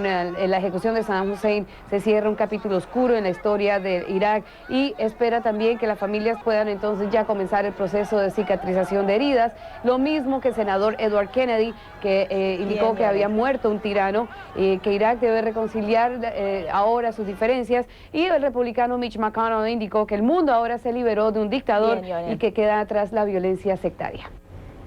la ejecución de Saddam Hussein se cierra un capítulo oscuro en la historia de Irak y espera también que las familias puedan entonces ya comenzar el proceso de cicatrización de heridas. Lo mismo que el senador Edward Kennedy, que indicó que había muerto un tirano, que Irak debe reconciliar ahora sus diferencias, y el republicano Mitch McConnell indicó que el mundo ahora se liberó de un dictador y que queda atrás la violencia sectaria.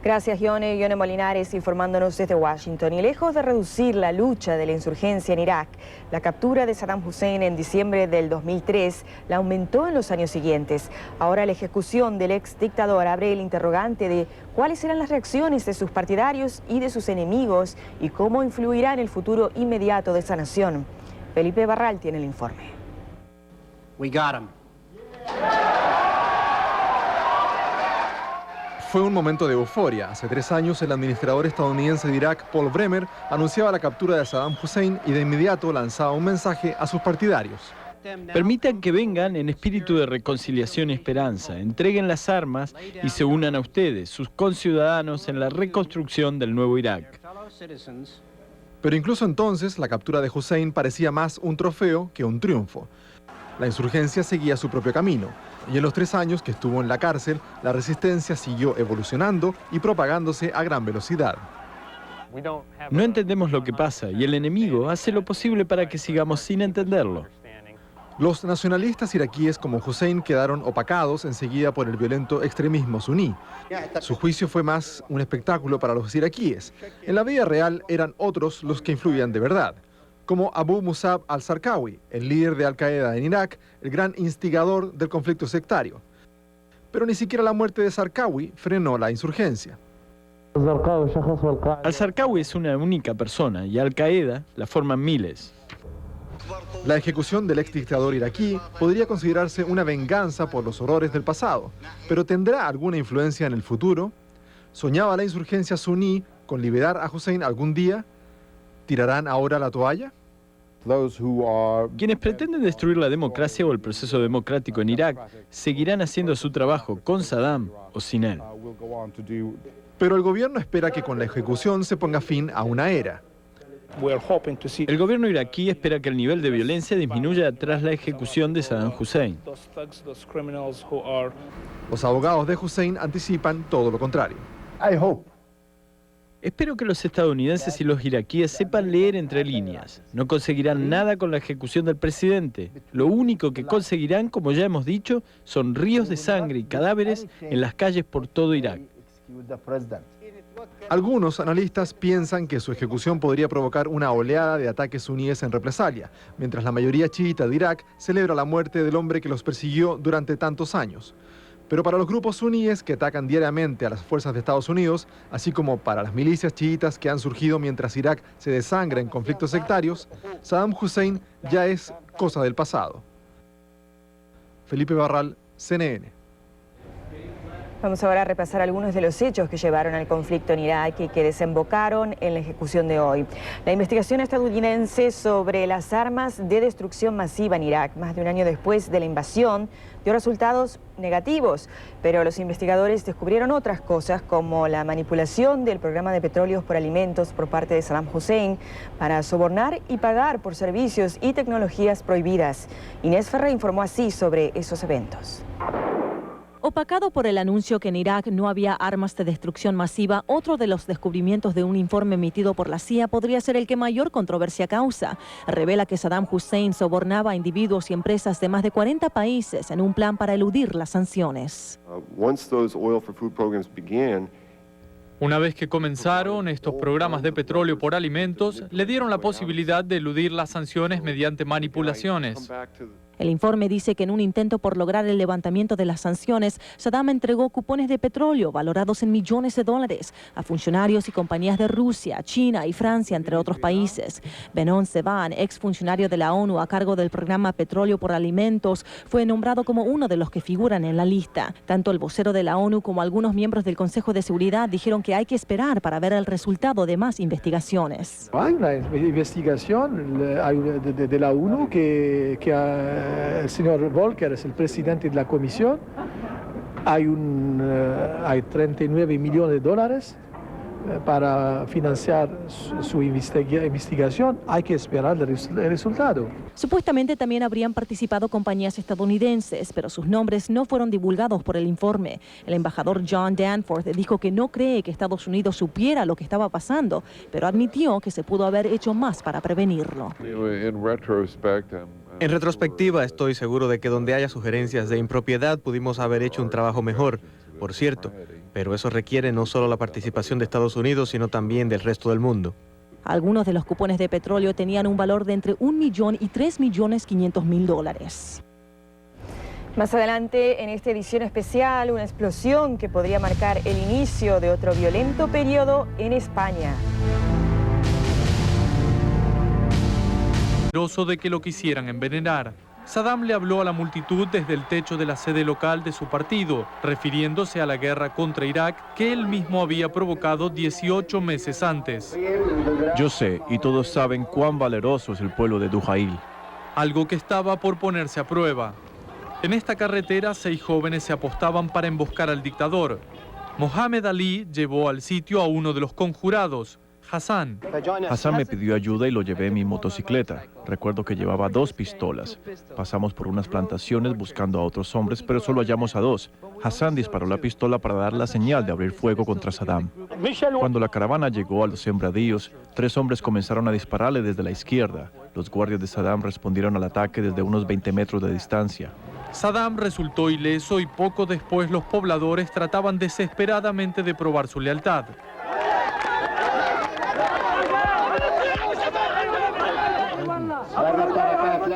Gracias, Ione. Ione Molinares informándonos desde Washington. Y lejos de reducir la lucha de la insurgencia en Irak, la captura de Saddam Hussein en diciembre del 2003 la aumentó en los años siguientes. Ahora la ejecución del ex dictador abre el interrogante de cuáles serán las reacciones de sus partidarios y de sus enemigos y cómo influirá en el futuro inmediato de esa nación. Felipe Barral tiene el informe. We got him. Fue un momento de euforia. Hace 3 años, el administrador estadounidense de Irak, Paul Bremer, anunciaba la captura de Saddam Hussein y de inmediato lanzaba un mensaje a sus partidarios. Permitan que vengan en espíritu de reconciliación y esperanza, entreguen las armas y se unan a ustedes, sus conciudadanos, en la reconstrucción del nuevo Irak. Pero incluso entonces, la captura de Hussein parecía más un trofeo que un triunfo. La insurgencia seguía su propio camino, y en los 3 años que estuvo en la cárcel, la resistencia siguió evolucionando y propagándose a gran velocidad. No entendemos lo que pasa, y el enemigo hace lo posible para que sigamos sin entenderlo. Los nacionalistas iraquíes como Hussein quedaron opacados enseguida por el violento extremismo suní. Su juicio fue más un espectáculo para los iraquíes. En la vida real eran otros los que influían de verdad, como Abu Musab al-Zarqawi, el líder de Al-Qaeda en Irak, el gran instigador del conflicto sectario. Pero ni siquiera la muerte de Zarqawi frenó la insurgencia. Al-Zarqawi es una única persona y Al-Qaeda la forman miles. La ejecución del exdictador iraquí podría considerarse una venganza por los horrores del pasado, pero ¿tendrá alguna influencia en el futuro? ¿Soñaba la insurgencia suní con liberar a Hussein algún día? ¿Tirarán ahora la toalla? Quienes pretenden destruir la democracia o el proceso democrático en Irak seguirán haciendo su trabajo con Saddam o sin él. Pero el gobierno espera que con la ejecución se ponga fin a una era. El gobierno iraquí espera que el nivel de violencia disminuya tras la ejecución de Saddam Hussein. Los abogados de Hussein anticipan todo lo contrario. Espero que los estadounidenses y los iraquíes sepan leer entre líneas. No conseguirán nada con la ejecución del presidente. Lo único que conseguirán, como ya hemos dicho, son ríos de sangre y cadáveres en las calles por todo Irak. Algunos analistas piensan que su ejecución podría provocar una oleada de ataques suníes en represalia, mientras la mayoría chiita de Irak celebra la muerte del hombre que los persiguió durante tantos años. Pero para los grupos suníes que atacan diariamente a las fuerzas de Estados Unidos, así como para las milicias chiitas que han surgido mientras Irak se desangra en conflictos sectarios, Saddam Hussein ya es cosa del pasado. Felipe Barral, CNN. Vamos ahora a repasar algunos de los hechos que llevaron al conflicto en Irak y que desembocaron en la ejecución de hoy. La investigación estadounidense sobre las armas de destrucción masiva en Irak, más de un año después de la invasión, dio resultados negativos, pero los investigadores descubrieron otras cosas como la manipulación del programa de petróleos por alimentos por parte de Saddam Hussein para sobornar y pagar por servicios y tecnologías prohibidas. Inés Ferrer informó así sobre esos eventos. Opacado por el anuncio que en Irak no había armas de destrucción masiva, otro de los descubrimientos de un informe emitido por la CIA podría ser el que mayor controversia causa. Revela que Saddam Hussein sobornaba a individuos y empresas de más de 40 países en un plan para eludir las sanciones. Una vez que comenzaron estos programas de petróleo por alimentos, le dieron la posibilidad de eludir las sanciones mediante manipulaciones. El informe dice que en un intento por lograr el levantamiento de las sanciones, Saddam entregó cupones de petróleo valorados en millones de dólares a funcionarios y compañías de Rusia, China y Francia, entre otros países. Benon Sevan, exfuncionario de la ONU a cargo del programa Petróleo por Alimentos, fue nombrado como uno de los que figuran en la lista. Tanto el vocero de la ONU como algunos miembros del Consejo de Seguridad dijeron que hay que esperar para ver el resultado de más investigaciones. Hay una investigación de la ONU que el señor Volker es el presidente de la comisión. Hay 39 millones de dólares para financiar su investigación, hay que esperar el resultado. Supuestamente también habrían participado compañías estadounidenses, pero sus nombres no fueron divulgados por el informe. El embajador John Danforth dijo que no cree que Estados Unidos supiera lo que estaba pasando, pero admitió que se pudo haber hecho más para prevenirlo. En retrospectiva, estoy seguro de que donde haya sugerencias de impropiedad pudimos haber hecho un trabajo mejor, por cierto, pero eso requiere no solo la participación de Estados Unidos, sino también del resto del mundo. Algunos de los cupones de petróleo tenían un valor de entre 1 millón y 3.500.000 dólares. Más adelante, en esta edición especial, una explosión que podría marcar el inicio de otro violento periodo en España. Temeroso de que lo quisieran envenenar, Saddam le habló a la multitud desde el techo de la sede local de su partido, refiriéndose a la guerra contra Irak que él mismo había provocado 18 meses antes. Yo sé, y todos saben cuán valeroso es el pueblo de Dujail. Algo que estaba por ponerse a prueba. En esta carretera, 6 jóvenes se apostaban para emboscar al dictador. Mohamed Ali llevó al sitio a uno de los conjurados, Hassan. Hassan me pidió ayuda y lo llevé en mi motocicleta. Recuerdo que llevaba 2 pistolas. Pasamos por unas plantaciones buscando a otros hombres, pero solo hallamos a 2. Hassan disparó la pistola para dar la señal de abrir fuego contra Saddam. Cuando la caravana llegó a los sembradíos, 3 hombres comenzaron a dispararle desde la izquierda. Los guardias de Saddam respondieron al ataque desde unos 20 metros de distancia. Saddam resultó ileso y poco después los pobladores trataban desesperadamente de probar su lealtad.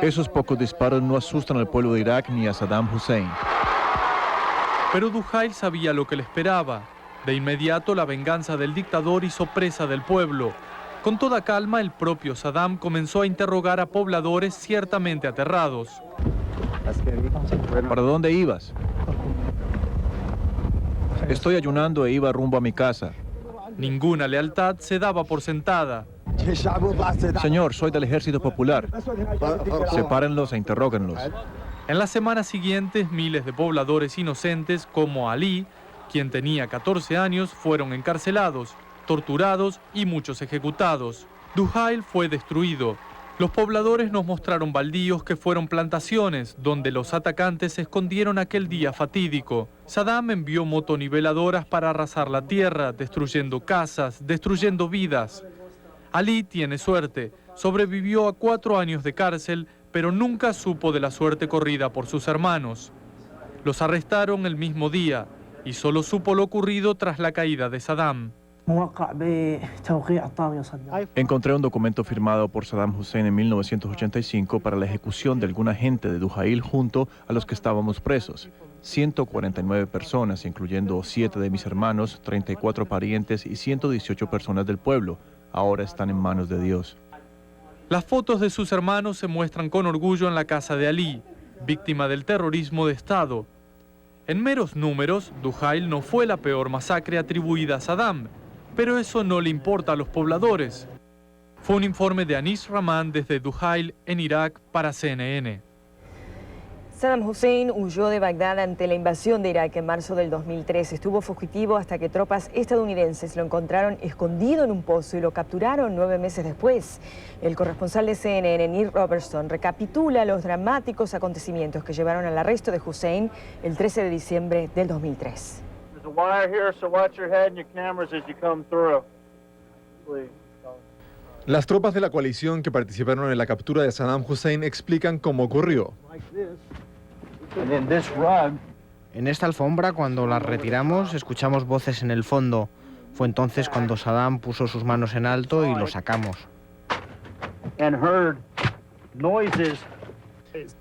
Esos pocos disparos no asustan al pueblo de Irak ni a Saddam Hussein. Pero Dujail sabía lo que le esperaba. De inmediato la venganza del dictador hizo presa del pueblo. Con toda calma, el propio Saddam comenzó a interrogar a pobladores ciertamente aterrados. ¿Para dónde ibas? Estoy ayunando e iba rumbo a mi casa. Ninguna lealtad se daba por sentada. Señor, soy del Ejército Popular. Sepárenlos e interróguenlos. En las semanas siguientes, miles de pobladores inocentes como Ali, quien tenía 14 años, fueron encarcelados, torturados y muchos ejecutados. Dujail fue destruido. Los pobladores nos mostraron baldíos que fueron plantaciones, donde los atacantes se escondieron aquel día fatídico. Saddam envió motoniveladoras para arrasar la tierra, destruyendo casas, destruyendo vidas. Ali tiene suerte, sobrevivió a 4 años de cárcel, pero nunca supo de la suerte corrida por sus hermanos. Los arrestaron el mismo día y solo supo lo ocurrido tras la caída de Saddam. Encontré un documento firmado por Saddam Hussein en 1985 para la ejecución de alguna gente de Dujail junto a los que estábamos presos. 149 personas, incluyendo 7 de mis hermanos, 34 parientes y 118 personas del pueblo. Ahora están en manos de Dios. Las fotos de sus hermanos se muestran con orgullo en la casa de Ali, víctima del terrorismo de Estado. En meros números, Dujail no fue la peor masacre atribuida a Saddam, pero eso no le importa a los pobladores. Fue un informe de Anis Rahman desde Dujail, en Irak, para CNN. Saddam Hussein huyó de Bagdad ante la invasión de Irak en marzo del 2003. Estuvo fugitivo hasta que tropas estadounidenses lo encontraron escondido en un pozo y lo capturaron 9 meses después. El corresponsal de CNN, Neil Robertson, recapitula los dramáticos acontecimientos que llevaron al arresto de Hussein el 13 de diciembre del 2003. Las tropas de la coalición que participaron en la captura de Saddam Hussein explican cómo ocurrió. En esta alfombra, cuando la retiramos, escuchamos voces en el fondo. Fue entonces cuando Saddam puso sus manos en alto y lo sacamos.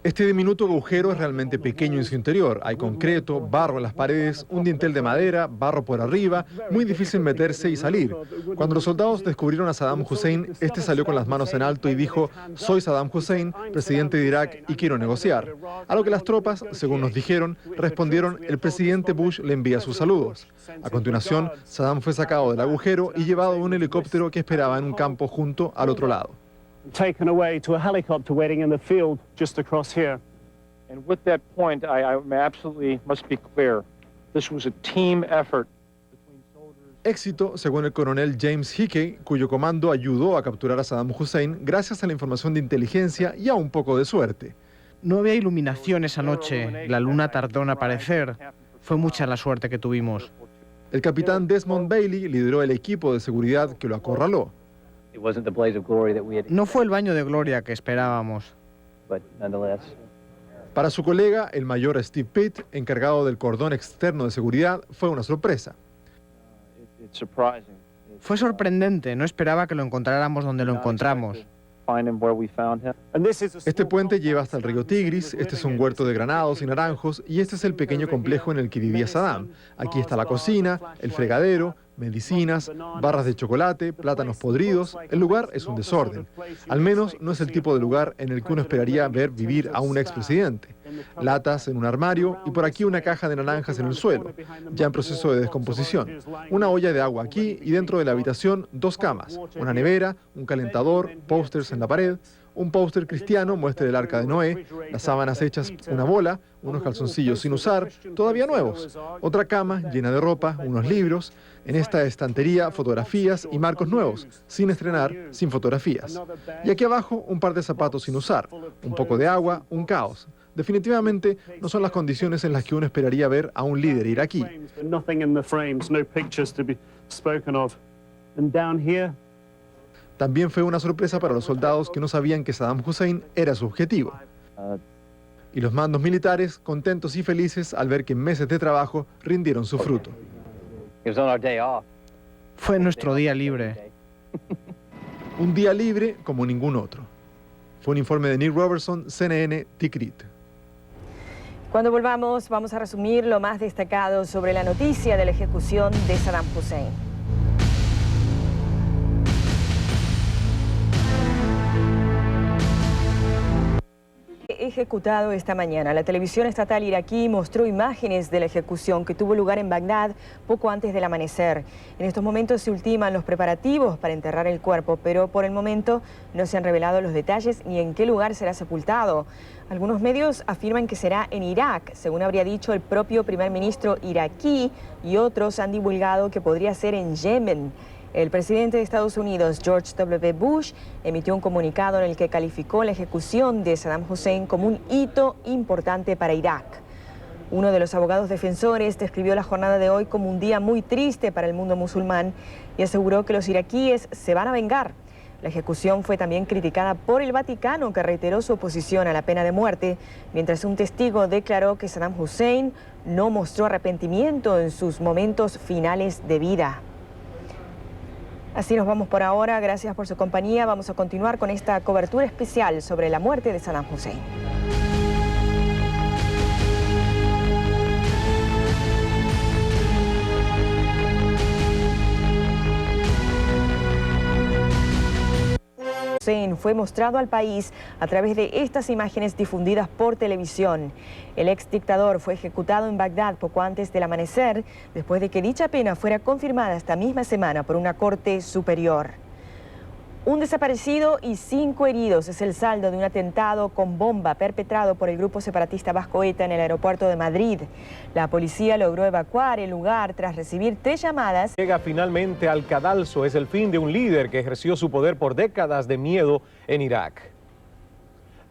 Este diminuto agujero es realmente pequeño en su interior. Hay concreto, barro en las paredes, un dintel de madera, barro por arriba, muy difícil meterse y salir. Cuando los soldados descubrieron a Saddam Hussein, este salió con las manos en alto y dijo: "Soy Saddam Hussein, presidente de Irak, y quiero negociar". A lo que las tropas, según nos dijeron, respondieron: "El presidente Bush le envía sus saludos". A continuación, Saddam fue sacado del agujero y llevado a un helicóptero que esperaba en un campo junto al otro lado. Taken away to a helicopter waiting in the field just across here. And with that point, I absolutely must be clear. This was a team effort. Éxito, según el coronel James Hickey, cuyo comando ayudó a capturar a Saddam Hussein gracias a la información de inteligencia y a un poco de suerte. No había iluminación esa noche, la luna tardó en aparecer. Fue mucha la suerte que tuvimos. El capitán Desmond Bailey lideró el equipo de seguridad que lo acorraló. No fue el baño de gloria que esperábamos. Para su colega, el mayor Steve Pitt, encargado del cordón externo de seguridad, fue una sorpresa. Fue sorprendente, no esperaba que lo encontráramos donde lo encontramos. Este puente lleva hasta el río Tigris, este es un huerto de granados y naranjos y este es el pequeño complejo en el que vivía Saddam. Aquí está la cocina, el fregadero, medicinas, barras de chocolate, plátanos podridos. El lugar es un desorden. Al menos no es el tipo de lugar en el que uno esperaría ver vivir a un expresidente. Latas en un armario y por aquí una caja de naranjas en el suelo, ya en proceso de descomposición. Una olla de agua aquí y dentro de la habitación 2 camas, una nevera, un calentador, pósters en la pared. Un póster cristiano muestra el arca de Noé, las sábanas hechas una bola, unos calzoncillos sin usar, todavía nuevos, otra cama llena de ropa, unos libros, en esta estantería fotografías y marcos nuevos, sin estrenar, sin fotografías. Y aquí abajo un par de zapatos sin usar, un poco de agua, un caos. Definitivamente no son las condiciones en las que uno esperaría ver a un líder iraquí. También fue una sorpresa para los soldados que no sabían que Saddam Hussein era su objetivo. Y los mandos militares, contentos y felices al ver que meses de trabajo rindieron su fruto. Fue nuestro día libre. Un día libre como ningún otro. Fue un informe de Nick Robertson, CNN, Tikrit. Cuando volvamos, vamos a resumir lo más destacado sobre la noticia de la ejecución de Saddam Hussein. Ejecutado esta mañana. La televisión estatal iraquí mostró imágenes de la ejecución que tuvo lugar en Bagdad poco antes del amanecer. En estos momentos se ultiman los preparativos para enterrar el cuerpo, pero por el momento no se han revelado los detalles ni en qué lugar será sepultado. Algunos medios afirman que será en Irak, según habría dicho el propio primer ministro iraquí, y otros han divulgado que podría ser en Yemen. El presidente de Estados Unidos, George W. Bush, emitió un comunicado en el que calificó la ejecución de Saddam Hussein como un hito importante para Irak. Uno de los abogados defensores describió la jornada de hoy como un día muy triste para el mundo musulmán y aseguró que los iraquíes se van a vengar. La ejecución fue también criticada por el Vaticano, que reiteró su oposición a la pena de muerte, mientras un testigo declaró que Saddam Hussein no mostró arrepentimiento en sus momentos finales de vida. Así nos vamos por ahora. Gracias por su compañía. Vamos a continuar con esta cobertura especial sobre la muerte de Saddam Hussein. Hussein fue mostrado al país a través de estas imágenes difundidas por televisión. El ex dictador fue ejecutado en Bagdad poco antes del amanecer, después de que dicha pena fuera confirmada esta misma semana por una corte superior. Un desaparecido y 5 heridos es el saldo de un atentado con bomba perpetrado por el grupo separatista vasco ETA en el aeropuerto de Madrid. La policía logró evacuar el lugar tras recibir 3 llamadas. Llega finalmente al cadalso. Es el fin de un líder que ejerció su poder por décadas de miedo en Irak.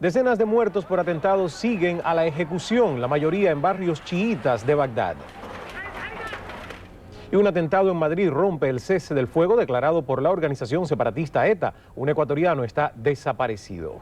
Decenas de muertos por atentados siguen a la ejecución, la mayoría en barrios chiitas de Bagdad. Y un atentado en Madrid rompe el cese del fuego declarado por la organización separatista ETA. Un ecuatoriano está desaparecido.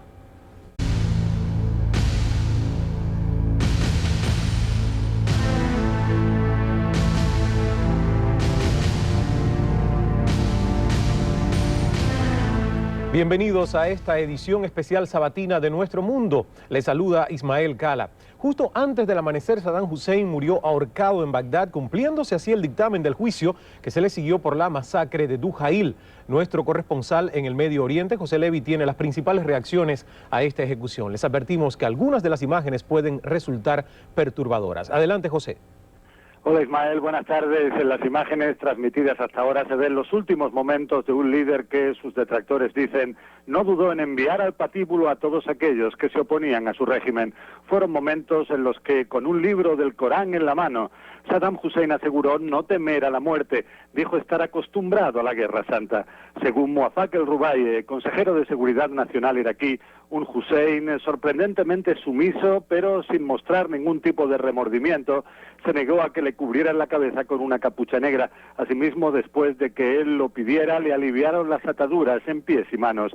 Bienvenidos a esta edición especial sabatina de Nuestro Mundo. Les saluda Ismael Cala. Justo antes del amanecer, Saddam Hussein murió ahorcado en Bagdad, cumpliéndose así el dictamen del juicio que se le siguió por la masacre de Dujail. Nuestro corresponsal en el Medio Oriente, José Levi, tiene las principales reacciones a esta ejecución. Les advertimos que algunas de las imágenes pueden resultar perturbadoras. Adelante, José. Hola Ismael, buenas tardes. En las imágenes transmitidas hasta ahora se ven los últimos momentos de un líder que sus detractores dicen no dudó en enviar al patíbulo a todos aquellos que se oponían a su régimen. Fueron momentos en los que, con un libro del Corán en la mano, Saddam Hussein aseguró no temer a la muerte, dijo estar acostumbrado a la Guerra Santa. Según Muafak el-Rubaie, consejero de Seguridad Nacional iraquí, un Hussein sorprendentemente sumiso, pero sin mostrar ningún tipo de remordimiento, se negó a que le cubrieran la cabeza con una capucha negra. Asimismo, después de que él lo pidiera, le aliviaron las ataduras en pies y manos.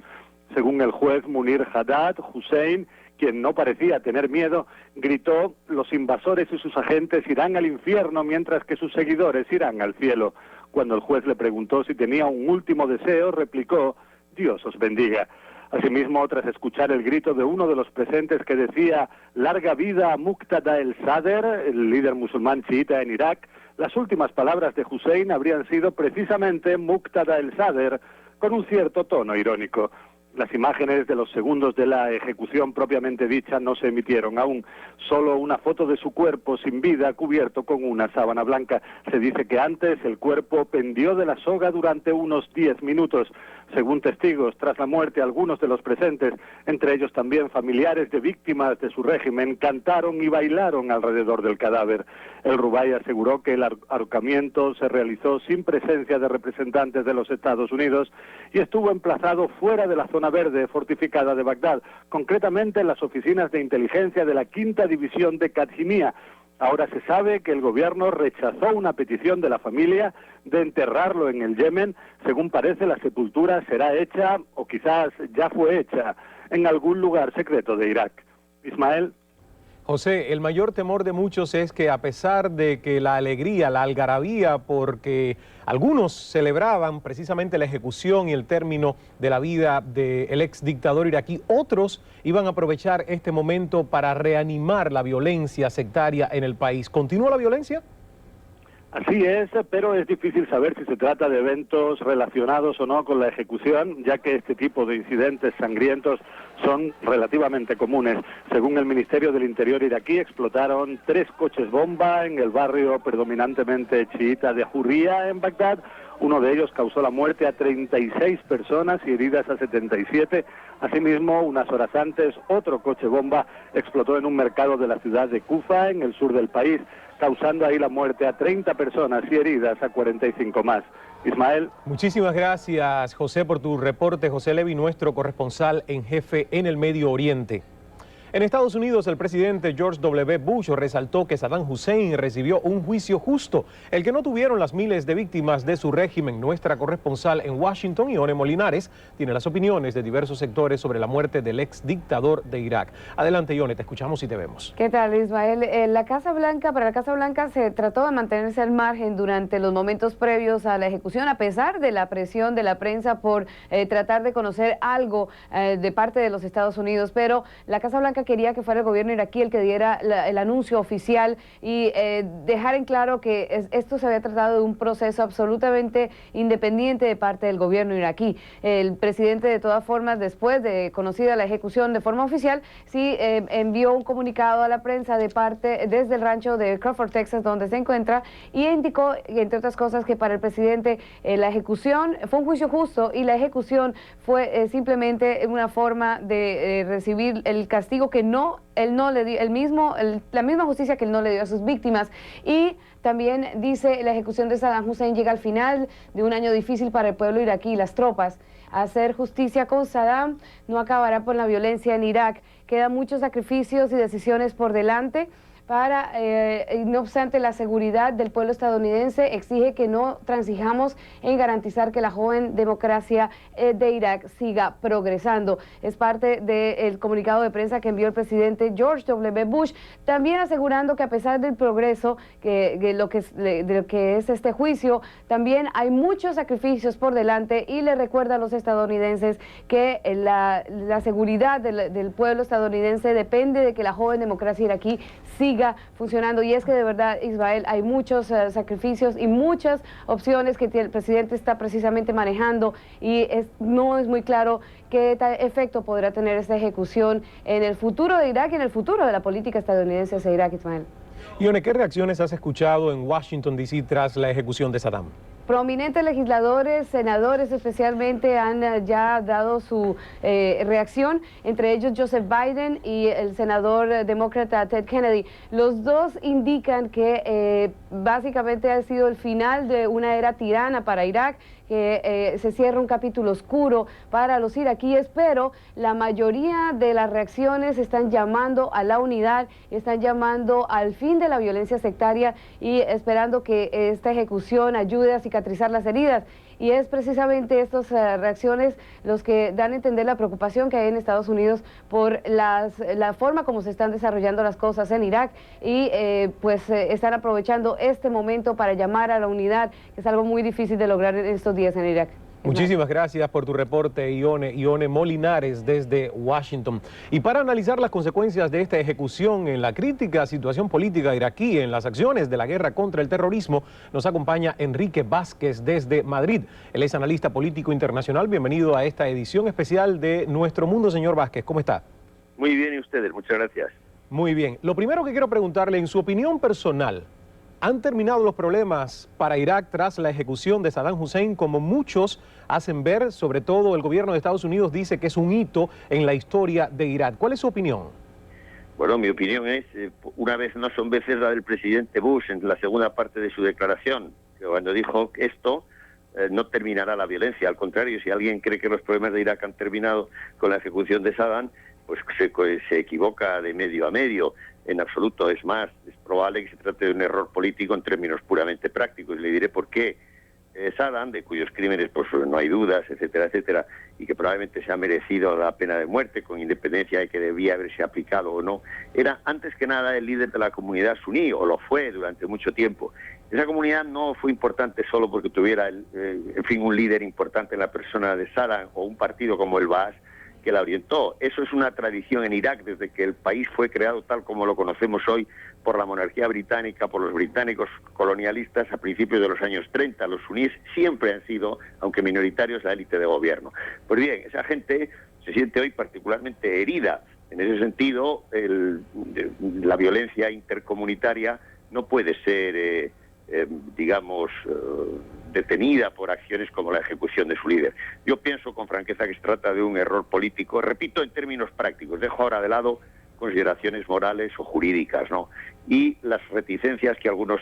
Según el juez Munir Haddad, Hussein, quien no parecía tener miedo, gritó: los invasores y sus agentes irán al infierno mientras que sus seguidores irán al cielo. Cuando el juez le preguntó si tenía un último deseo, replicó: Dios os bendiga. Asimismo, tras escuchar el grito de uno de los presentes que decía «Larga vida a Muqtada el-Sadr», el líder musulmán chiita en Irak, las últimas palabras de Hussein habrían sido precisamente Muqtada el-Sadr, con un cierto tono irónico. Las imágenes de los segundos de la ejecución propiamente dicha no se emitieron aún. Solo una foto de su cuerpo sin vida cubierto con una sábana blanca. Se dice que antes el cuerpo pendió de la soga durante unos 10 minutos. Según testigos, tras la muerte, algunos de los presentes, entre ellos también familiares de víctimas de su régimen, cantaron y bailaron alrededor del cadáver. El Rubaie aseguró que el ahorcamiento se realizó sin presencia de representantes de los Estados Unidos y estuvo emplazado fuera de la zona verde fortificada de Bagdad, concretamente en las oficinas de inteligencia de la 5ª División de Kadhimiya. Ahora se sabe que el gobierno rechazó una petición de la familia de enterrarlo en el Yemen. Según parece, la sepultura será hecha, o quizás ya fue hecha, en algún lugar secreto de Irak. Ismael. José, el mayor temor de muchos es que, a pesar de que la alegría, la algarabía, porque algunos celebraban precisamente la ejecución y el término de la vida del ex dictador iraquí, otros iban a aprovechar este momento para reanimar la violencia sectaria en el país. ¿Continúa la violencia? Así es, pero es difícil saber si se trata de eventos relacionados o no con la ejecución, ya que este tipo de incidentes sangrientos son relativamente comunes. Según el Ministerio del Interior iraquí, explotaron 3 coches bomba en el barrio predominantemente chiita de Hurriya, en Bagdad. Uno de ellos causó la muerte a 36 personas y heridas a 77. Asimismo, unas horas antes, otro coche bomba explotó en un mercado de la ciudad de Kufa, en el sur del país, causando ahí la muerte a 30 personas y heridas a 45 más. Ismael. Muchísimas gracias, José, por tu reporte. José Levi, nuestro corresponsal en jefe en el Medio Oriente. En Estados Unidos, el presidente George W. Bush resaltó que Saddam Hussein recibió un juicio justo, el que no tuvieron las miles de víctimas de su régimen. Nuestra corresponsal en Washington, Ione Molinares, tiene las opiniones de diversos sectores sobre la muerte del ex dictador de Irak. Adelante, Ione, te escuchamos y te vemos. ¿Qué tal, Ismael? Para la Casa Blanca se trató de mantenerse al margen durante los momentos previos a la ejecución, a pesar de la presión de la prensa por tratar de conocer algo de parte de los Estados Unidos, pero la Casa Blanca quería que fuera el gobierno iraquí el que diera el anuncio oficial y dejar en claro que esto se había tratado de un proceso absolutamente independiente de parte del gobierno iraquí. El presidente, de todas formas, después de conocida la ejecución de forma oficial, sí envió un comunicado a la prensa desde el rancho de Crawford, Texas, donde se encuentra, y indicó, entre otras cosas, que para el presidente la ejecución fue un juicio justo y la ejecución fue simplemente una forma de recibir el castigo que él no le dio, la misma justicia que él no le dio a sus víctimas. Y también dice: la ejecución de Saddam Hussein llega al final de un año difícil para el pueblo iraquí y las tropas. Hacer justicia con Saddam no acabará con la violencia en Irak. Quedan muchos sacrificios y decisiones por delante. No obstante, la seguridad del pueblo estadounidense exige que no transijamos en garantizar que la joven democracia de Irak siga progresando. Es parte del comunicado de prensa que envió el presidente George W. Bush, también asegurando que, a pesar del progreso de lo que es este juicio, también hay muchos sacrificios por delante, y le recuerda a los estadounidenses que la seguridad del pueblo estadounidense depende de que la joven democracia iraquí siga funcionando. Y es que, de verdad, Ismael, hay muchos sacrificios y muchas opciones que el presidente está precisamente manejando, y no es muy claro qué tal efecto podrá tener esta ejecución en el futuro de Irak y en el futuro de la política estadounidense hacia Irak, Ismael. Ione, ¿qué reacciones has escuchado en Washington, D.C. tras la ejecución de Saddam? prominentes legisladores, senadores especialmente, han ya dado su reacción, entre ellos Joseph Biden y el senador demócrata Ted Kennedy. Los dos indican que básicamente ha sido el final de una era tirana para Irak, que se cierra un capítulo oscuro para los iraquíes, pero la mayoría de las reacciones están llamando a la unidad, están llamando al fin de la violencia sectaria y esperando que esta ejecución ayude a cicatrizar las heridas. Y es precisamente estas reacciones los que dan a entender la preocupación que hay en Estados Unidos por la forma como se están desarrollando las cosas en Irak y están aprovechando este momento para llamar a la unidad, que es algo muy difícil de lograr en estos días en Irak. Muchísimas gracias por tu reporte, Ione Molinares, desde Washington. Y para analizar las consecuencias de esta ejecución en la crítica situación política iraquí, en las acciones de la guerra contra el terrorismo, nos acompaña Enrique Vázquez desde Madrid. Él es analista político internacional. Bienvenido a esta edición especial de Nuestro Mundo, señor Vázquez. ¿Cómo está? Muy bien, ¿y ustedes? Muchas gracias. Muy bien. Lo primero que quiero preguntarle, en su opinión personal, ¿han terminado los problemas para Irak tras la ejecución de Saddam Hussein, como muchos hacen ver? Sobre todo el gobierno de Estados Unidos dice que es un hito en la historia de Irak. ¿Cuál es su opinión? Bueno, mi opinión es, una vez no son veces la del presidente Bush en la segunda parte de su declaración, que cuando dijo que esto no terminará la violencia. Al contrario, si alguien cree que los problemas de Irak han terminado con la ejecución de Saddam, pues se equivoca de medio a medio. En absoluto. Es más, es probable que se trate de un error político en términos puramente prácticos. Y le diré por qué. Saddam, de cuyos crímenes pues no hay dudas, etcétera, etcétera, y que probablemente se ha merecido la pena de muerte, con independencia de que debía haberse aplicado o no, era antes que nada el líder de la comunidad suní, o lo fue durante mucho tiempo. Esa comunidad no fue importante solo porque tuviera, un líder importante en la persona de Saddam o un partido como el Baas, que la orientó. Eso es una tradición en Irak desde que el país fue creado tal como lo conocemos hoy por la monarquía británica, por los británicos colonialistas a principios de los años 30. Los suníes siempre han sido, aunque minoritarios, la élite de gobierno. Pues bien, esa gente se siente hoy particularmente herida. En ese sentido, la violencia intercomunitaria no puede ser, detenida por acciones como la ejecución de su líder. Yo pienso con franqueza que se trata de un error político, repito, en términos prácticos, dejo ahora de lado consideraciones morales o jurídicas, ¿no? Y las reticencias que algunos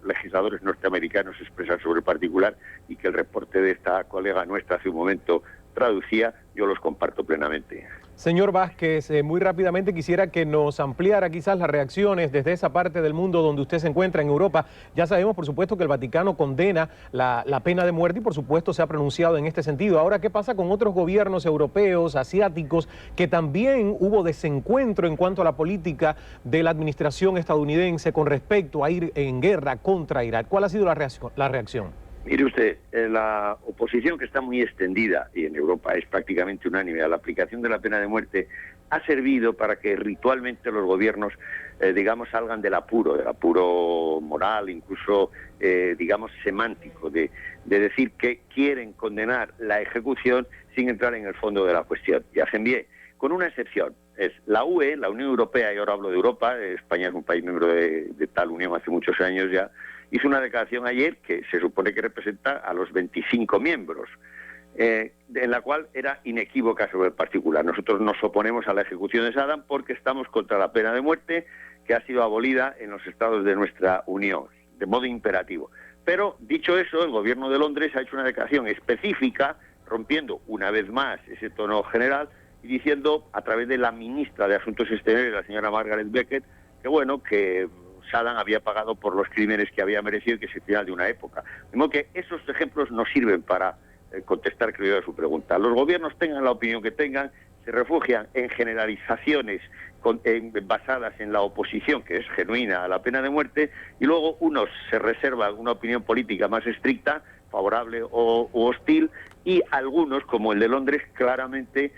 legisladores norteamericanos expresan sobre el particular y que el reporte de esta colega nuestra hace un momento traducía, yo los comparto plenamente. Señor Vázquez, muy rápidamente quisiera que nos ampliara quizás las reacciones desde esa parte del mundo donde usted se encuentra, en Europa. Ya sabemos, por supuesto, que el Vaticano condena la pena de muerte y, por supuesto, se ha pronunciado en este sentido. Ahora, ¿qué pasa con otros gobiernos europeos, asiáticos, que también hubo desencuentro en cuanto a la política de la administración estadounidense con respecto a ir en guerra contra Irak? ¿Cuál ha sido la reacción? Mire usted, la oposición, que está muy extendida y en Europa es prácticamente unánime a la aplicación de la pena de muerte, ha servido para que ritualmente los gobiernos, salgan del apuro moral, incluso, semántico, de decir que quieren condenar la ejecución sin entrar en el fondo de la cuestión. Y hacen bien, con una excepción. Es la UE, la Unión Europea, y ahora hablo de Europa, España es un país miembro de tal unión hace muchos años ya, hizo una declaración ayer que se supone que representa a los 25 miembros, en la cual era inequívoca sobre el particular. Nosotros nos oponemos a la ejecución de Saddam porque estamos contra la pena de muerte, que ha sido abolida en los estados de nuestra Unión, de modo imperativo. Pero, dicho eso, el gobierno de Londres ha hecho una declaración específica, rompiendo una vez más ese tono general y diciendo, a través de la ministra de Asuntos Exteriores, la señora Margaret Beckett, que Saddam había pagado por los crímenes que había merecido y que es el final de una época. De modo que esos ejemplos nos sirven para contestar, creo yo, a su pregunta. Los gobiernos, tengan la opinión que tengan, se refugian en generalizaciones basadas en la oposición, que es genuina a la pena de muerte, y luego unos se reservan una opinión política más estricta, favorable o hostil, y algunos, como el de Londres, claramente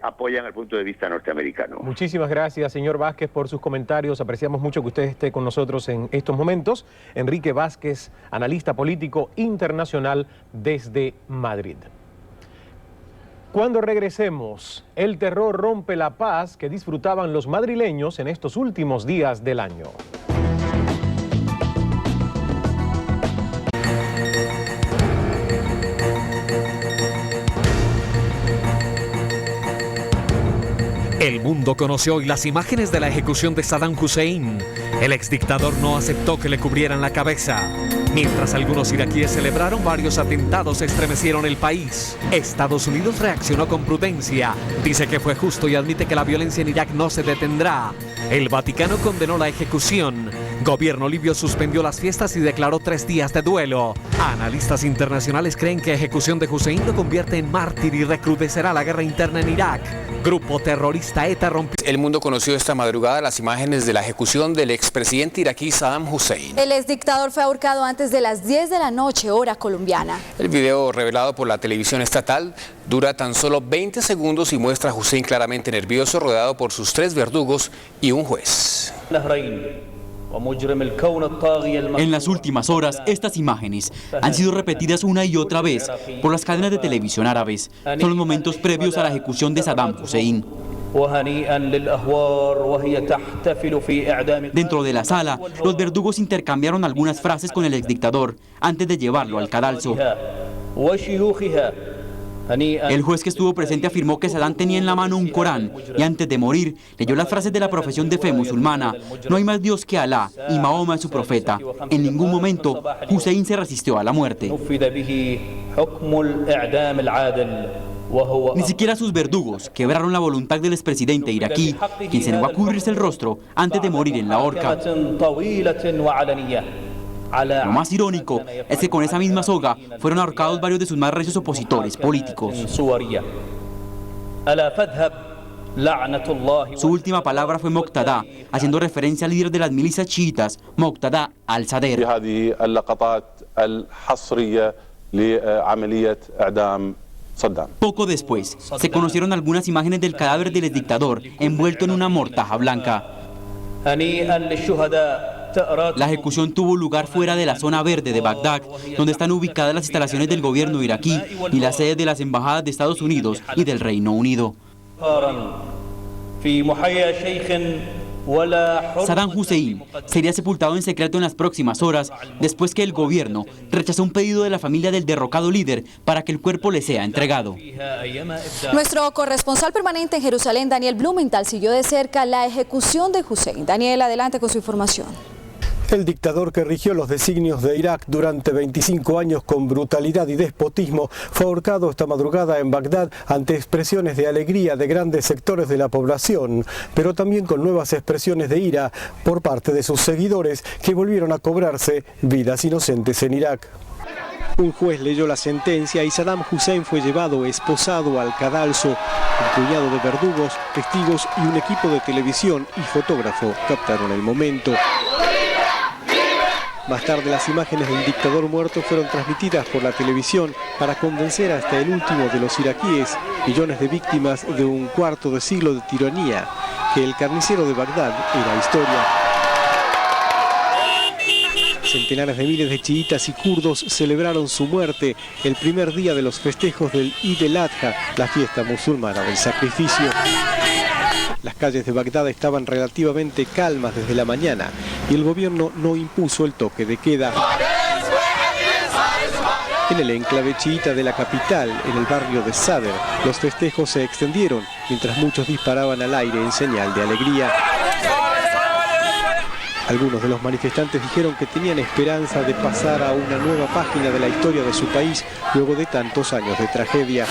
apoyan el punto de vista norteamericano. Muchísimas gracias, señor Vázquez, por sus comentarios. Apreciamos mucho que usted esté con nosotros en estos momentos. Enrique Vázquez, analista político internacional desde Madrid. Cuando regresemos, el terror rompe la paz que disfrutaban los madrileños en estos últimos días del año. El mundo conoció hoy las imágenes de la ejecución de Saddam Hussein. El exdictador no aceptó que le cubrieran la cabeza. Mientras algunos iraquíes celebraron, varios atentados estremecieron el país. Estados Unidos reaccionó con prudencia. Dice que fue justo y admite que la violencia en Irak no se detendrá. El Vaticano condenó la ejecución. Gobierno libio suspendió las fiestas y declaró 3 días de duelo. Analistas internacionales creen que ejecución de Hussein lo convierte en mártir y recrudecerá la guerra interna en Irak. Grupo terrorista ETA rompió. El mundo conoció esta madrugada las imágenes de la ejecución del expresidente iraquí Saddam Hussein. El exdictador fue ahorcado antes de las 10 de la noche, hora colombiana. El video revelado por la televisión estatal dura tan solo 20 segundos y muestra a Hussein claramente nervioso, rodeado por sus 3 verdugos y un juez. En las últimas horas, estas imágenes han sido repetidas una y otra vez por las cadenas de televisión árabes. Son los momentos previos a la ejecución de Saddam Hussein. Dentro de la sala, los verdugos intercambiaron algunas frases con el exdictador antes de llevarlo al cadalso. El juez que estuvo presente afirmó que Saddam tenía en la mano un Corán y antes de morir leyó las frases de la profesión de fe musulmana: no hay más Dios que Alá y Mahoma es su profeta. En ningún momento Hussein se resistió a la muerte. Ni siquiera sus verdugos quebraron la voluntad del expresidente iraquí, quien se negó a cubrirse el rostro antes de morir en la horca. Lo más irónico es que con esa misma soga fueron ahorcados varios de sus más recios opositores políticos. Su última palabra fue Moqtada, haciendo referencia al líder de las milicias chiitas, Moqtada al-Sadr. Poco después, se conocieron algunas imágenes del cadáver del exdictador envuelto en una mortaja blanca. La ejecución tuvo lugar fuera de la zona verde de Bagdad, donde están ubicadas las instalaciones del gobierno iraquí y las sedes de las embajadas de Estados Unidos y del Reino Unido. Saddam Hussein sería sepultado en secreto en las próximas horas, después que el gobierno rechazó un pedido de la familia del derrocado líder para que el cuerpo le sea entregado. Nuestro corresponsal permanente en Jerusalén, Daniel Blumenthal, siguió de cerca la ejecución de Hussein. Daniel, adelante con su información. El dictador que rigió los designios de Irak durante 25 años con brutalidad y despotismo fue ahorcado esta madrugada en Bagdad ante expresiones de alegría de grandes sectores de la población, pero también con nuevas expresiones de ira por parte de sus seguidores que volvieron a cobrarse vidas inocentes en Irak. Un juez leyó la sentencia y Saddam Hussein fue llevado esposado al cadalso. Un puñado de verdugos, testigos y un equipo de televisión y fotógrafo captaron el momento. Más tarde las imágenes del dictador muerto fueron transmitidas por la televisión para convencer hasta el último de los iraquíes, millones de víctimas de un cuarto de siglo de tiranía, que el carnicero de Bagdad era historia. Centenares de miles de chiitas y kurdos celebraron su muerte el primer día de los festejos del Eid el-Adha, la fiesta musulmana del sacrificio. Las calles de Bagdad estaban relativamente calmas desde la mañana y el gobierno no impuso el toque de queda. En el enclave chiita de la capital, en el barrio de Sadr, los festejos se extendieron mientras muchos disparaban al aire en señal de alegría. Algunos de los manifestantes dijeron que tenían esperanza de pasar a una nueva página de la historia de su país luego de tantos años de tragedia.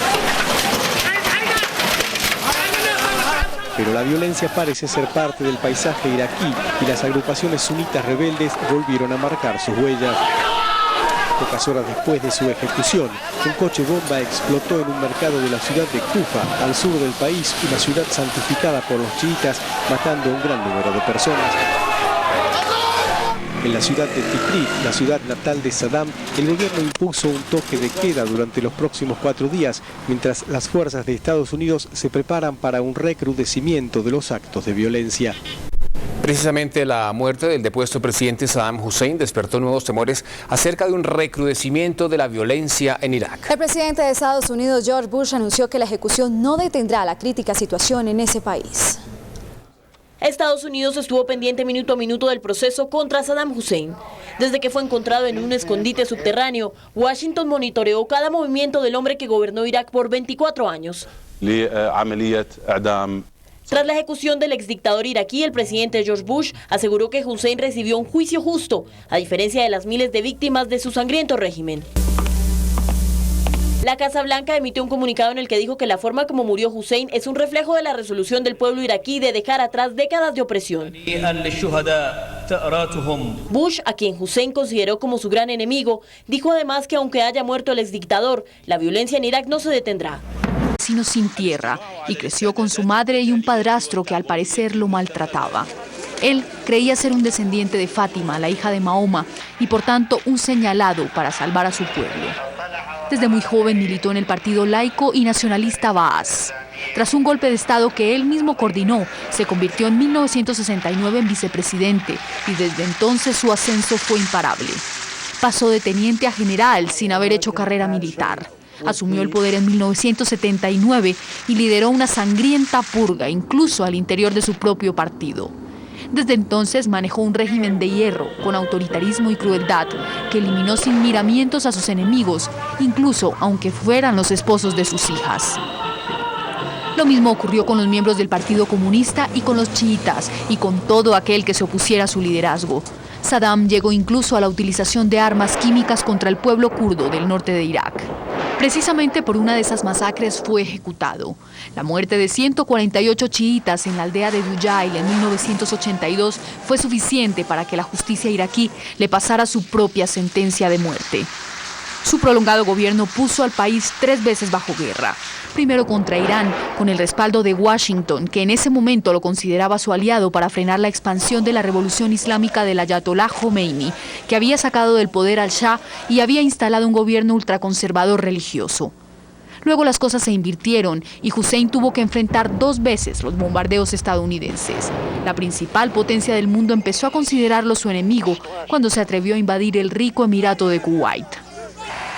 Pero la violencia parece ser parte del paisaje iraquí y las agrupaciones sunitas rebeldes volvieron a marcar sus huellas. Pocas horas después de su ejecución, un coche bomba explotó en un mercado de la ciudad de Kufa, al sur del país, una ciudad santificada por los chiitas, matando a un gran número de personas. En la ciudad de Tikrit, la ciudad natal de Saddam, el gobierno impuso un toque de queda durante los próximos 4 días, mientras las fuerzas de Estados Unidos se preparan para un recrudecimiento de los actos de violencia. Precisamente la muerte del depuesto presidente Saddam Hussein despertó nuevos temores acerca de un recrudecimiento de la violencia en Irak. El presidente de Estados Unidos, George Bush, anunció que la ejecución no detendrá la crítica situación en ese país. Estados Unidos estuvo pendiente minuto a minuto del proceso contra Saddam Hussein. Desde que fue encontrado en un escondite subterráneo, Washington monitoreó cada movimiento del hombre que gobernó Irak por 24 años. Tras la ejecución del exdictador iraquí, el presidente George Bush aseguró que Hussein recibió un juicio justo, a diferencia de las miles de víctimas de su sangriento régimen. La Casa Blanca emitió un comunicado en el que dijo que la forma como murió Hussein es un reflejo de la resolución del pueblo iraquí de dejar atrás décadas de opresión. Bush, a quien Hussein consideró como su gran enemigo, dijo además que aunque haya muerto el exdictador, la violencia en Irak no se detendrá. Sino sin tierra, y creció con su madre y un padrastro que al parecer lo maltrataba. Él creía ser un descendiente de Fátima, la hija de Mahoma, y por tanto un señalado para salvar a su pueblo. Desde muy joven militó en el partido laico y nacionalista Baas. Tras un golpe de Estado que él mismo coordinó, se convirtió en 1969 en vicepresidente y desde entonces su ascenso fue imparable. Pasó de teniente a general sin haber hecho carrera militar. Asumió el poder en 1979 y lideró una sangrienta purga, incluso al interior de su propio partido. Desde entonces manejó un régimen de hierro, con autoritarismo y crueldad, que eliminó sin miramientos a sus enemigos, incluso aunque fueran los esposos de sus hijas. Lo mismo ocurrió con los miembros del Partido Comunista y con los chiitas, y con todo aquel que se opusiera a su liderazgo. Saddam llegó incluso a la utilización de armas químicas contra el pueblo kurdo del norte de Irak. Precisamente por una de esas masacres fue ejecutado. La muerte de 148 chiitas en la aldea de Dujail en 1982 fue suficiente para que la justicia iraquí le pasara su propia sentencia de muerte. Su prolongado gobierno puso al país 3 veces bajo guerra. Primero contra Irán, con el respaldo de Washington, que en ese momento lo consideraba su aliado para frenar la expansión de la revolución islámica del ayatolá Khomeini, que había sacado del poder al Shah y había instalado un gobierno ultraconservador religioso. Luego las cosas se invirtieron y Hussein tuvo que enfrentar 2 veces los bombardeos estadounidenses. La principal potencia del mundo empezó a considerarlo su enemigo cuando se atrevió a invadir el rico Emirato de Kuwait.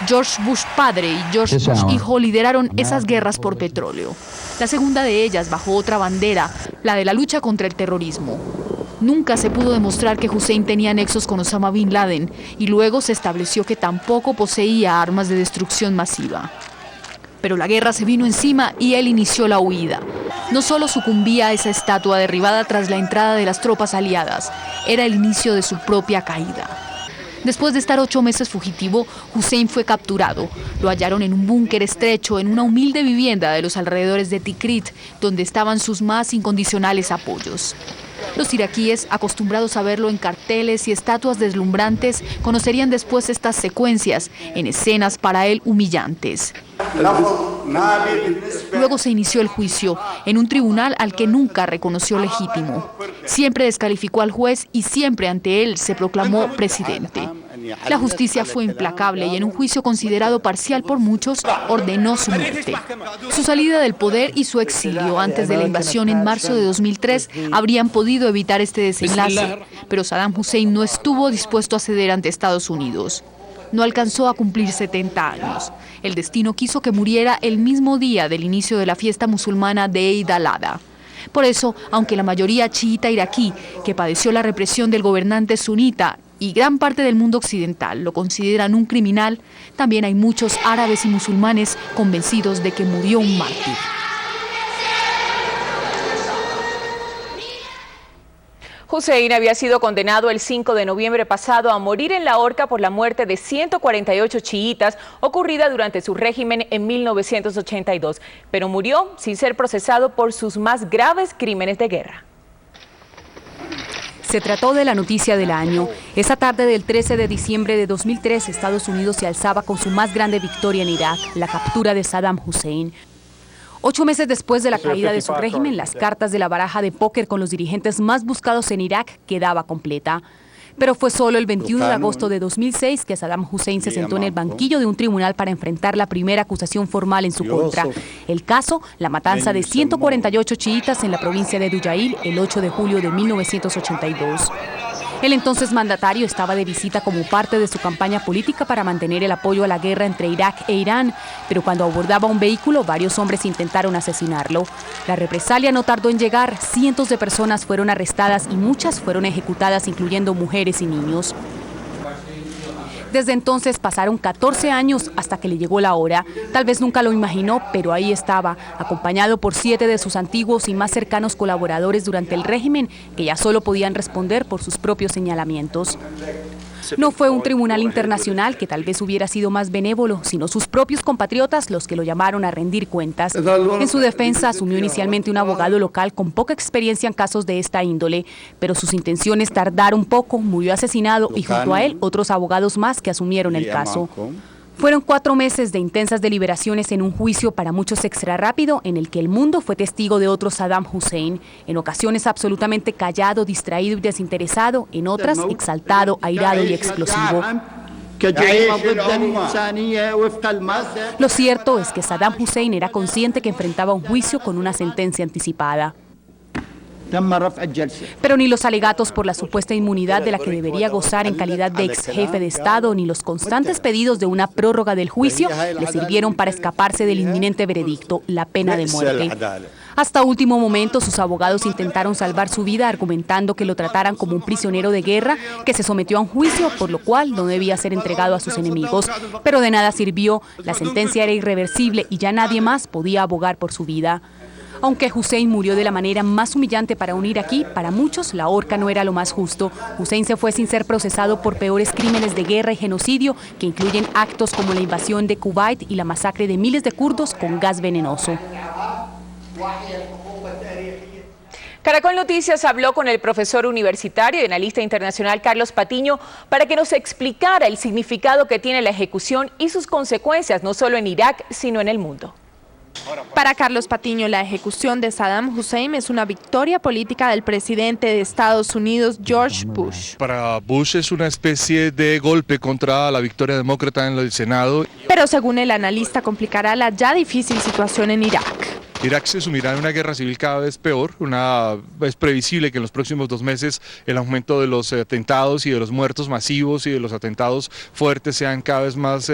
George Bush padre y George Bush hijo lideraron esas guerras por petróleo. La segunda de ellas bajo otra bandera, la de la lucha contra el terrorismo. Nunca se pudo demostrar que Hussein tenía nexos con Osama Bin Laden y luego se estableció que tampoco poseía armas de destrucción masiva. Pero la guerra se vino encima y él inició la huida. No solo sucumbía a esa estatua derribada tras la entrada de las tropas aliadas, era el inicio de su propia caída. Después de estar 8 meses fugitivo, Hussein fue capturado. Lo hallaron en un búnker estrecho en una humilde vivienda de los alrededores de Tikrit, donde estaban sus más incondicionales apoyos. Los iraquíes, acostumbrados a verlo en carteles y estatuas deslumbrantes, conocerían después estas secuencias en escenas para él humillantes. Luego se inició el juicio, en un tribunal al que nunca reconoció legítimo. Siempre descalificó al juez y siempre ante él se proclamó presidente. La justicia fue implacable y en un juicio considerado parcial por muchos, ordenó su muerte. Su salida del poder y su exilio antes de la invasión en marzo de 2003 habrían podido evitar este desenlace, pero Saddam Hussein no estuvo dispuesto a ceder ante Estados Unidos. No alcanzó a cumplir 70 años. El destino quiso que muriera el mismo día del inicio de la fiesta musulmana de Eid al-Adha. Por eso, aunque la mayoría chiita iraquí, que padeció la represión del gobernante sunita, y gran parte del mundo occidental lo consideran un criminal, también hay muchos árabes y musulmanes convencidos de que murió un mártir. Hussein había sido condenado el 5 de noviembre pasado a morir en la horca por la muerte de 148 chiitas ocurrida durante su régimen en 1982, pero murió sin ser procesado por sus más graves crímenes de guerra. Se trató de la noticia del año. Esa tarde del 13 de diciembre de 2003, Estados Unidos se alzaba con su más grande victoria en Irak, la captura de Saddam Hussein. 8 meses después de la caída de su régimen, las cartas de la baraja de póker con los dirigentes más buscados en Irak quedaba completa. Pero fue solo el 21 de agosto de 2006 que Saddam Hussein se sentó en el banquillo de un tribunal para enfrentar la primera acusación formal en su contra. El caso, la matanza de 148 chiitas en la provincia de Dujail el 8 de julio de 1982. El entonces mandatario estaba de visita como parte de su campaña política para mantener el apoyo a la guerra entre Irak e Irán, pero cuando abordaba un vehículo, varios hombres intentaron asesinarlo. La represalia no tardó en llegar, cientos de personas fueron arrestadas y muchas fueron ejecutadas, incluyendo mujeres y niños. Desde entonces pasaron 14 años hasta que le llegó la hora. Tal vez nunca lo imaginó, pero ahí estaba, acompañado por 7 de sus antiguos y más cercanos colaboradores durante el régimen, que ya solo podían responder por sus propios señalamientos. No fue un tribunal internacional, que tal vez hubiera sido más benévolo, sino sus propios compatriotas los que lo llamaron a rendir cuentas. En su defensa asumió inicialmente un abogado local con poca experiencia en casos de esta índole, pero sus intenciones tardaron poco, murió asesinado y junto a él otros abogados más que asumieron el caso. Fueron 4 meses de intensas deliberaciones en un juicio para muchos extra rápido, en el que el mundo fue testigo de otro Saddam Hussein, en ocasiones absolutamente callado, distraído y desinteresado, en otras exaltado, airado y explosivo. Lo cierto es que Saddam Hussein era consciente que enfrentaba un juicio con una sentencia anticipada. Pero ni los alegatos por la supuesta inmunidad de la que debería gozar en calidad de ex jefe de Estado, ni los constantes pedidos de una prórroga del juicio le sirvieron para escaparse del inminente veredicto, la pena de muerte. Hasta último momento, sus abogados intentaron salvar su vida argumentando que lo trataran como un prisionero de guerra que se sometió a un juicio, por lo cual no debía ser entregado a sus enemigos. Pero de nada sirvió, la sentencia era irreversible y ya nadie más podía abogar por su vida. Aunque Hussein murió de la manera más humillante para un iraquí, para muchos la horca no era lo más justo. Hussein se fue sin ser procesado por peores crímenes de guerra y genocidio, que incluyen actos como la invasión de Kuwait y la masacre de miles de kurdos con gas venenoso. Caracol Noticias habló con el profesor universitario y analista internacional Carlos Patiño para que nos explicara el significado que tiene la ejecución y sus consecuencias, no solo en Irak, sino en el mundo. Para Carlos Patiño, la ejecución de Saddam Hussein es una victoria política del presidente de Estados Unidos, George Bush. Para Bush es una especie de golpe contra la victoria demócrata en el Senado. Pero según el analista, complicará la ya difícil situación en Irak. Irak se sumirá en una guerra civil cada vez peor. Es previsible que en los próximos 2 meses el aumento de los atentados y de los muertos masivos y de los atentados fuertes sean cada vez más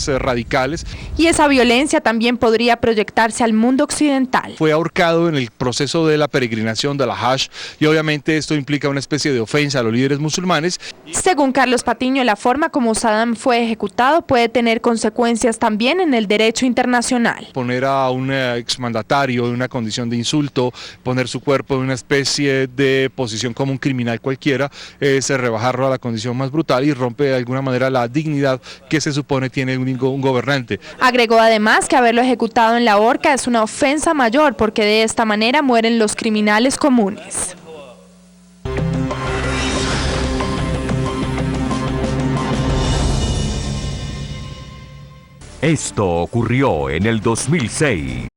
radicales. Y esa violencia también podría proyectarse al mundo occidental. Fue ahorcado en el proceso de la peregrinación de la Hajj y obviamente esto implica una especie de ofensa a los líderes musulmanes. Según Carlos Patiño, la forma como Saddam fue ejecutado puede tener consecuencias también en el derecho internacional. Poner a un exmandatario en una condición de insulto, poner su cuerpo en una especie de posición como un criminal cualquiera, es rebajarlo a la condición más brutal y rompe de alguna manera la dignidad que se supone tiene un gobernante. Agregó además que haberlo ejecutado en la horca es una ofensa mayor porque de esta manera mueren los criminales comunes. Esto ocurrió en el 2006.